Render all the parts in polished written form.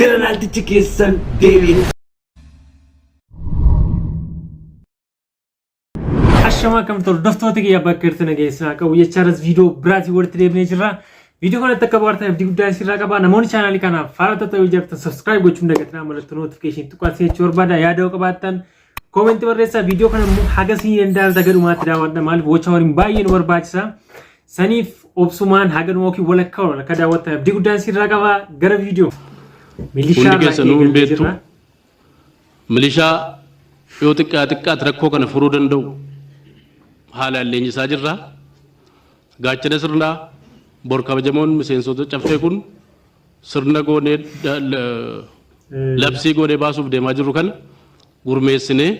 General Tichikesan David. Ashama kam tol doftooti ya bakkertana geesna qabu yecharas video brati word deebne jirra video kana takkabarta abdi guddaa sirra qaba namoonni channel kana faarata ta'u jirtan subscribe gochuun dagatna malatti notification tuqaasee chorbaada yaadoo qabaatan comment barreessa video kana hagasii endaal dagadumaatti daawwadha maal bocha wariin baay'een barbaachisa saniif obsumaan hagan wooki walakka wala ka daawwata abdi guddaa sirra qaba gara video milishaa raakee beetu milishaa yoo xiqqaa rakkoo kana furuu danda'u haala leenjisaa jirra gaachana sirna bor kabajamoon miseensota caffee kun sirna goonee labsii goonee baasuuf deemaa jirru kana gurmeessinee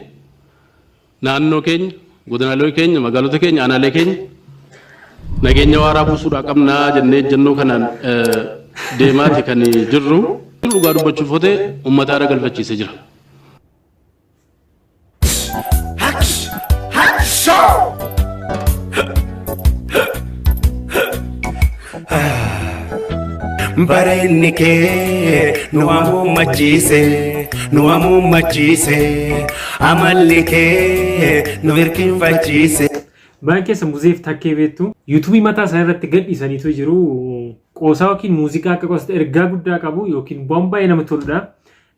naannoo keenya godinaalee keenya magaalota keenya aanaalee keenya nageenya waaraa buusuudhaa qabnaa jennee jennoo kanaan deemaati kan jirru dhugaa dubbachuuf hote ummata ara galfachiisee jira. Barenike nuamu machise amalike nuvirkin fachise Banke sa muzeef takkee beektu YouTube mataa isaa irratti gadhiisaniitu jiru qoosaa yookiin muuziqaa akka qosta ergaa guddaa qabu yookiin bombaa nama toludha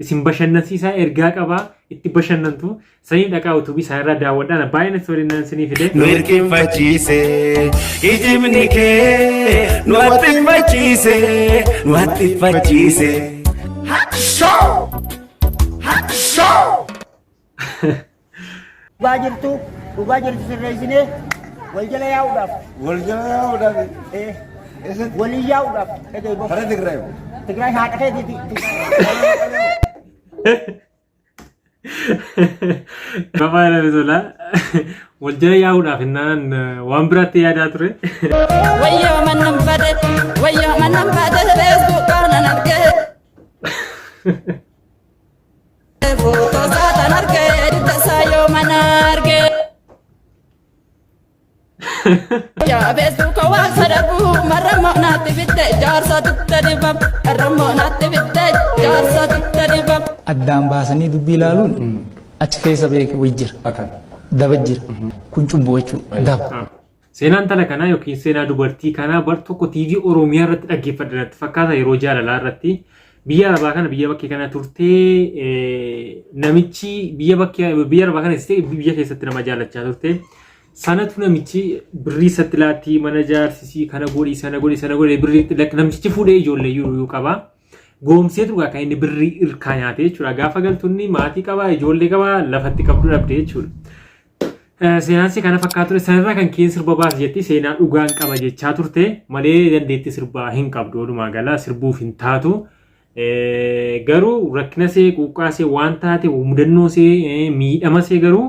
isin bashannansiisaa ergaa qaba itti bashannantu sanii dhaqaa YouTube isaa irraa daawwadhaan baay'ina tolinaan sinii fide nuvirkin fachise ijimnike nuatti fachise Wajirtu sirreessine waljala yaa'uudhaaf walii yaa'uudhaaf Hara Tigraay haadha keetiiti. Babaala bisola waljala yaa'uudhaaf innaan waan biraatti yaadaa ture. Wayyoo mannan fade Facebook kanan argee. Footoo saatan argee diddasaa yoo mana argee. Yaa Facebook waan sadabu marramoo naatti fidde jaarsa tutte dibam marramoo naatti fidde jaarsa tutte dibam. Addaan baasanii dubbii ilaaluun achi keessa beeke wajjira daba jira kun cubbuu jechuudha daba. Seenaan tala kanaa yookiin seenaa dubartii kanaa bar tokko TV Oromiyaa irratti dhaggeeffadhatti fakkaata yeroo jaalalaa irratti biyya arabaa kana biyya bakkee kana turtee namichi biyya arabaa kana biyya keessatti nama jaallachaa turte sanatu namichi birrii isatti laatti mana jaarsisii kana godhi sana godhi birrii namichi fuudhee ijoollee yoo qaba goomsee tugaa kan inni birrii irkaa nyaate jechuudha gaafa galtuunni maatii qaba ijoollee qaba lafatti qabdu dhabde jechuudha. Seenaansi kana fakkaatu sanarraa kan keen sirba baas jetti seenaa dhugaan qaba jechaa turte malee dandeetti sirbaa hin qabdu walumaa gala sirbuuf hin taatu garuu rakkina see quuqqaasee waan taate mudannoo see miidhama see garuu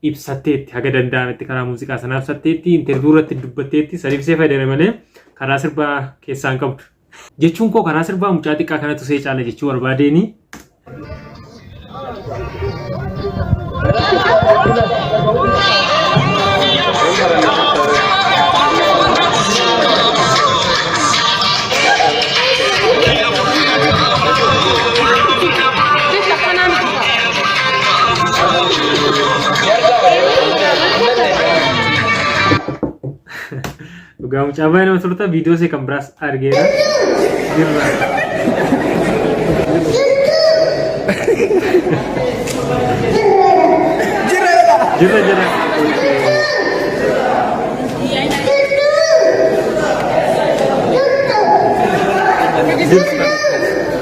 ibsatteetti haga danda'ametti karaa muuziqaa sanaa ibsatteetti interviyuu irratti dubbatteetti sadiibsee fayyadame malee karaa sirbaa keessaan qabdu jechuun koo karaa sirbaa mucaa xiqqaa kanatu see caala jechuu barbaadeeni. Gamu cabai nama turta video se kan beras argera jirra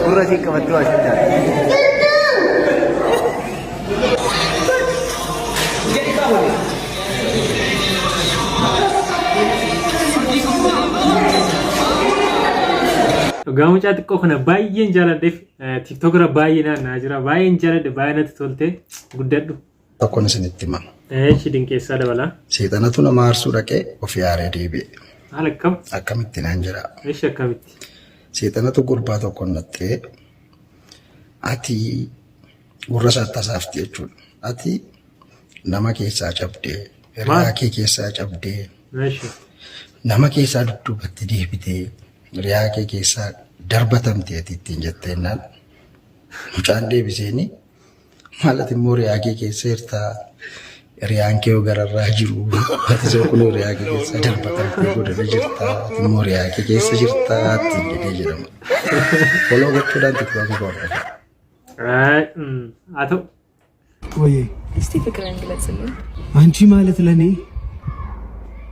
Kurra sih kebetulan aja. Gamu cati kok kena bayin jalan def TikTok ra bayin najira bayin jalan de bayin itu tolte guddadu. Tokko isinitti hima. Shidin keessa dabala. Seexanatu nama aarsuu dhaqee ofii aaree deebi'e. Haala akkam? Akkamitti naan jira. Akkamitti? Seexanatu gurbaa tokko nattee ati gurra isaatti hasaafti jechuudha. Ati nama keessaa cabdee, hirraa kee keessaa cabdee, nama keessaa dudduubatti deebitee riyaa kee keessaa darbatamte ati ittiin jetteenaan mucaan deebiseeni maalat immoo riyaa kee keessa jirtaa riyaan kee gararraa jiru ati soo kun riyaa kee keessa darbatamte godhanii jirtaa ati immoo riyaa kee keessa jirtaa ittiin jedhee jedhama. Foloo gochuudhaan tiktookii godhama. አቶ ወይ እስቲ ፍቅርን ግለጽልኝ። አንቺ ማለት ለኔ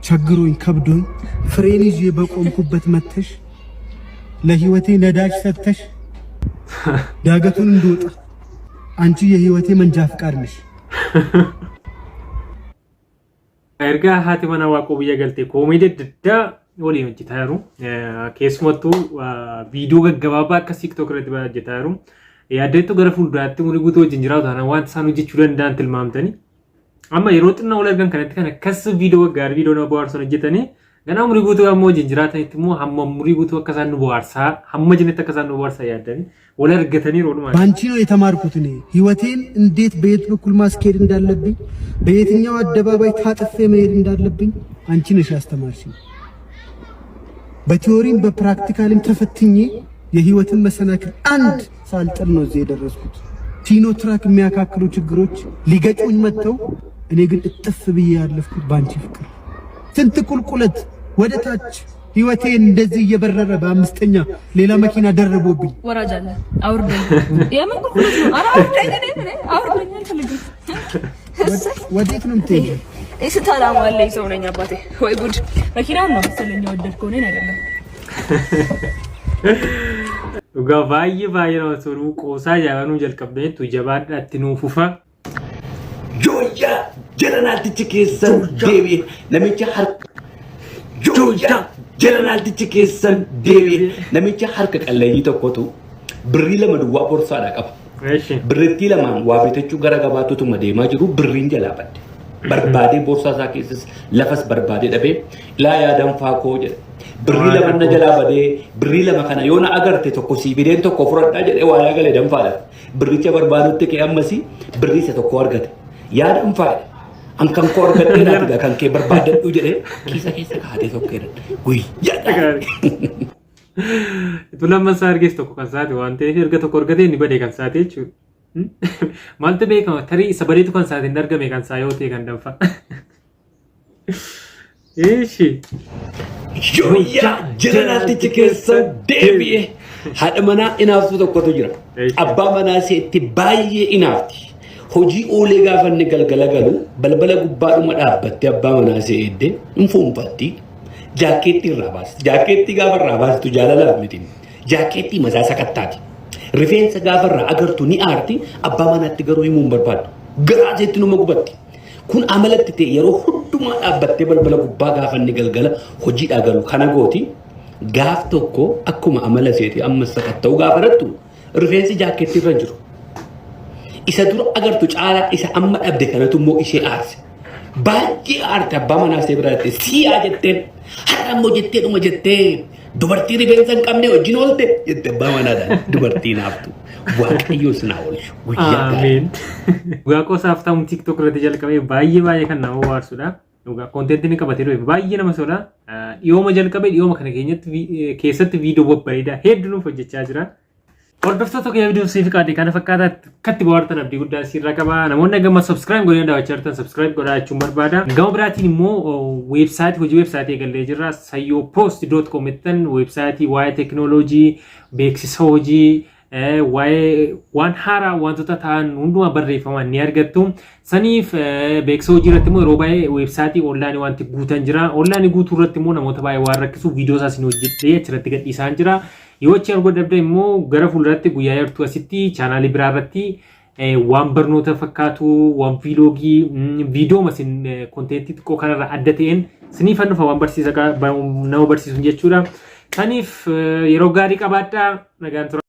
ቸግሮኝ ከብዶኝ ፍሬን ይዤ በቆምኩበት መተሽ ለህይወቴ ነዳጅ ሰጥተሽ ዳገቱን እንድወጣ አንቺ የህይወቴ መንጃ ፍቃድ ነሽ። ኤርጋ ሃቲ መና ዋቆ ብያ ገልቴ ኮሜዲ ድዳ ወሊ እንጭታሩ ኬስሞቱ ቪዲዮ ገገባባ ከቲክቶክ ረድ ባጀታሩ ያደቱ ገረፉ ዳት ሙሪ ጉቶ ጅንጅራው ታና ዋንት ሳኑ ጅቹ ለንዳን ትልማምተኒ አማ የሮጥና ወለገን ከነት ከነ ከስ ቪዲዮ ጋር ቪዲዮ ነው በዋርሶ ነጀተኒ ገና ሙሪ ጉቶ አሞ ጅንጅራታ ይትሙ ሐመ ሙሪ ጉቶ ከሳኑ በዋርሳ ሐመ ጅነት ከሳኑ በዋርሳ ያደኒ ወለርገተኒ ሮድ ማለት ባንቺ ነው የተማርኩት እኔ ህይወቴን እንዴት በየት በኩል ማስኬድ እንዳለብኝ በየትኛው አደባባይ ታጥፌ መሄድ እንዳለብኝ አንቺ ነሽ ያስተማርሽኝ። በቲዮሪም በፕራክቲካልም ተፈትኜ የህይወትን መሰናክል አንድ ሳልጥል ነው እዚህ የደረስኩት። ቲኖ ትራክ የሚያካክሉ ችግሮች ሊገጩኝ መጥተው እኔ ግን እጥፍ ብዬ ያለፍኩት ባንቺ ፍቅር። ስንት ቁልቁለት ወደ ታች ህይወቴ እንደዚህ እየበረረ በአምስተኛ ሌላ መኪና ደረቦብኝ ወራጅ አለ አውርደኝ። የምን ቁልቁለት ነው? ኧረ አውርደኝ። እኔ አውርደኝ አንፈልግ። ወዴት ነው የምትሄጂው? እስታላም አለኝ ሰው ነኝ አባቴ። ወይ ጉድ! መኪና ነው መሰለኝ ወደድከው ነኝ አይደለም። Uga baay'ee nama tolu qoosaa jaabanuu jalqabneetu jabaadhaatti nuu fufa. Jooyyaa jedhanaaltichi keessan deebi'e namicha harka. Jooyyaa jedhanaaltichi keessan deebi'e namicha harka qalleeyyii tokkotu birrii lama duwwaa borsaadhaa qaba. Birrittii lamaan waa bitachuu gara gabaatutuma deemaa jiru birriin jalaa badde. Barbaadee borsaa isaa keessas lafas barbaadee dhabee laa yaadaan faakoo jedha. Birrii lama na jalaa badee birrii lama kana yoo na agarte tokko siibideen tokko fudhadhaa jedhee waa yaagalee danfaadha. Birricha barbaadutti kee ammasii birrii isa tokko argate. Yaa danfaadha. Hankan koo argadhee naatigaa kan kee barbaadadhu jedhee kiisa keessa kaatee tokko jedhan. Guyyaa. Itu lammasaa argees tokko kan saate waan ta'eef erga tokko argatee inni badee kan saate jechuudha. Maaltu beekama tarii isa badeetu kan saate hin argame kan saa yoo ta'e kan danfa. Ishi. Jooyyaa jedhanaaltichi keessan deebi'e haadha manaa inaaftu tokkotu jira. Abbaa manaa seetti baay'ee inaafti. Hojii oolee gaafa inni galgala galu balbala gubbaadhuma dhaabbattee abbaa manaa see'eddee hin fuunfatti. Jaakeettii irraa baasti. Jaakeettii gaafa irraa baastu jaalalaaf miti. Jaakeettii masaa sakattaati. Rifeensa gaafa irraa agartu ni aarti. Abbaa manaatti garuu himuu hin barbaaddu. Garaa jeetti numa gubatti. Kun amalatti ta'e yeroo hundumaa dhaabbattee balbala gubbaa gaafa inni galgala hojiidhaa galu kana gooti. Gaaf tokko akkuma amala seetii ammas sakatta'u gaafa dhattu rifeensi jaakeettii irra jiru. Isa dura agartu caalaa isa amma dhabde kanatu immoo ishee aarse. Baay'ee aarte abbaa manaa see biraa jettee siyaa jetteen har'a immoo jettee dhuma jettee dubartii rifeensa hin qabne wajjin oolte jettee abbaa manaadhaan dubartii naaftu. Waaqayyo sinaa oolchu guyyaa gaarii. Dhugaa qoosaaf ta'u TikTok irratti jalqabee baay'ee kan nama waarsudha. Dhugaa koontentii ni qabatee dhufe baay'ee nama soda. Dhiyooma jalqabee dhiyooma kana keessatti viidiyoo babbareedaa hedduu nuuf hojjechaa jira. Hordoftoota kiyyaa viidiyoo siif qaadee kana fakkaata akkatti bohaartan abdii guddaa sirra qaba. Namoonni gama subscribe godhanii daawwachaa jirtan subscribe godhachuun barbaada. Gama biraatiin immoo weebsaayitii hojii weebsaayitii eegallee jirra. sayyopost.com jettan weebsaayitii waa'ee teekinooloojii beeksisa hojii waan haaraa wantoota ta'an hundumaa barreeffaman ni argattu. Saniif beeksisa hojii irratti immoo yeroo baay'ee weebsaayitii onlaayinii wanti guutan jira. Onlaayinii guutuu irratti immoo namoota baay'ee waan rakkisuuf viidiyoo isaas ni hojjedhee achirratti gadhiisaan jira. Yoo achi arguu dadhabde immoo gara fuulduratti guyyaa yartuu asitti chaanaalii biraa irratti waan barnoota fakkaatu waan viiloogii viidiyoo masin koontentii xiqqoo kanarraa adda ta'een siniifan dhufa waan barsiisa nama barsiisuun jechuudha. Saniif yeroo gaarii qabaadhaa nagaan tura.